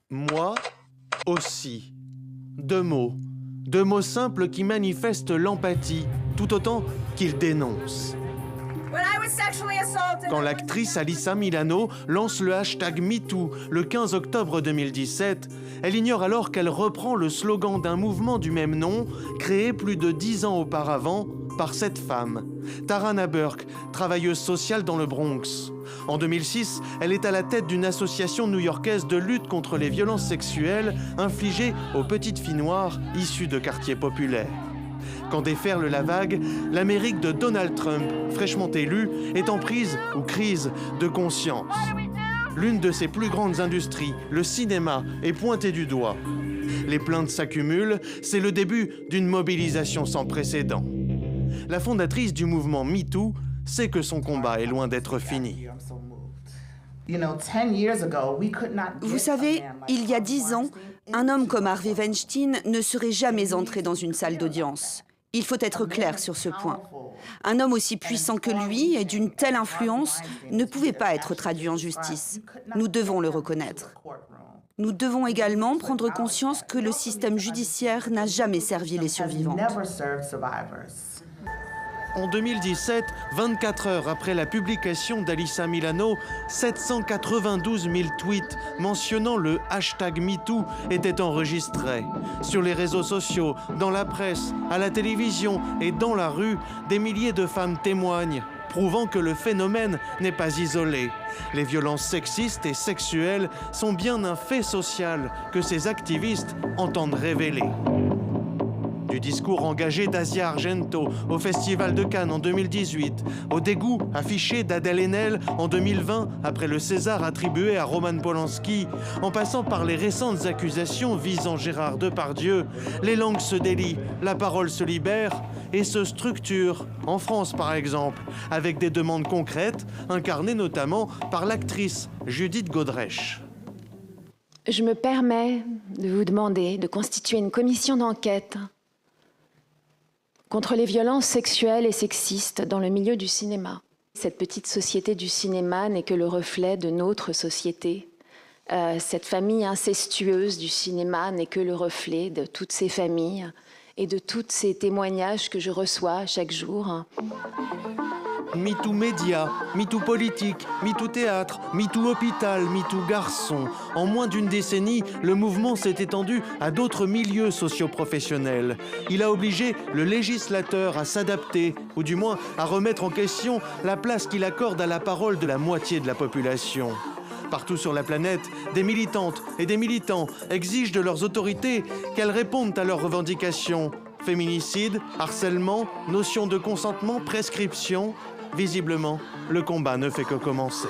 Moi aussi. Deux mots simples qui manifestent l'empathie, tout autant qu'ils dénoncent. Quand l'actrice Alyssa Milano lance le hashtag MeToo le 15 octobre 2017, elle ignore alors qu'elle reprend le slogan d'un mouvement du même nom, créé plus de 10 ans auparavant par cette femme, Tarana Burke, travailleuse sociale dans le Bronx. En 2006, elle est à la tête d'une association new-yorkaise de lutte contre les violences sexuelles infligées aux petites filles noires issues de quartiers populaires. Quand déferle la vague, l'Amérique de Donald Trump, fraîchement élu, est en prise ou crise de conscience. L'une de ses plus grandes industries, le cinéma, est pointée du doigt. Les plaintes s'accumulent, c'est le début d'une mobilisation sans précédent. La fondatrice du mouvement MeToo sait que son combat est loin d'être fini. Vous savez, il y a 10 ans, un homme comme Harvey Weinstein ne serait jamais entré dans une salle d'audience. Il faut être clair sur ce point. Un homme aussi puissant que lui et d'une telle influence ne pouvait pas être traduit en justice. Nous devons le reconnaître. Nous devons également prendre conscience que le système judiciaire n'a jamais servi les survivantes. En 2017, 24 heures après la publication d'Alyssa Milano, 792 000 tweets mentionnant le hashtag MeToo étaient enregistrés. Sur les réseaux sociaux, dans la presse, à la télévision et dans la rue, des milliers de femmes témoignent, prouvant que le phénomène n'est pas isolé. Les violences sexistes et sexuelles sont bien un fait social que ces activistes entendent révéler. Du discours engagé d'Asia Argento au Festival de Cannes en 2018, au dégoût affiché d'Adèle Haenel en 2020 après le César attribué à Roman Polanski, en passant par les récentes accusations visant Gérard Depardieu, les langues se délient, la parole se libère et se structure, en France par exemple, avec des demandes concrètes incarnées notamment par l'actrice Judith Godrèche. Je me permets de vous demander de constituer une commission d'enquête contre les violences sexuelles et sexistes dans le milieu du cinéma. Cette petite société du cinéma n'est que le reflet de notre société. Cette famille incestueuse du cinéma n'est que le reflet de toutes ces familles et de tous ces témoignages que je reçois chaque jour. MeToo média, MeToo politique, MeToo théâtre, MeToo hôpital, MeToo garçon. En moins d'une décennie, le mouvement s'est étendu à d'autres milieux socio-professionnels. Il a obligé le législateur à s'adapter, ou du moins à remettre en question la place qu'il accorde à la parole de la moitié de la population. Partout sur la planète, des militantes et des militants exigent de leurs autorités qu'elles répondent à leurs revendications. Féminicide, harcèlement, notion de consentement, prescription. Visiblement, le combat ne fait que commencer.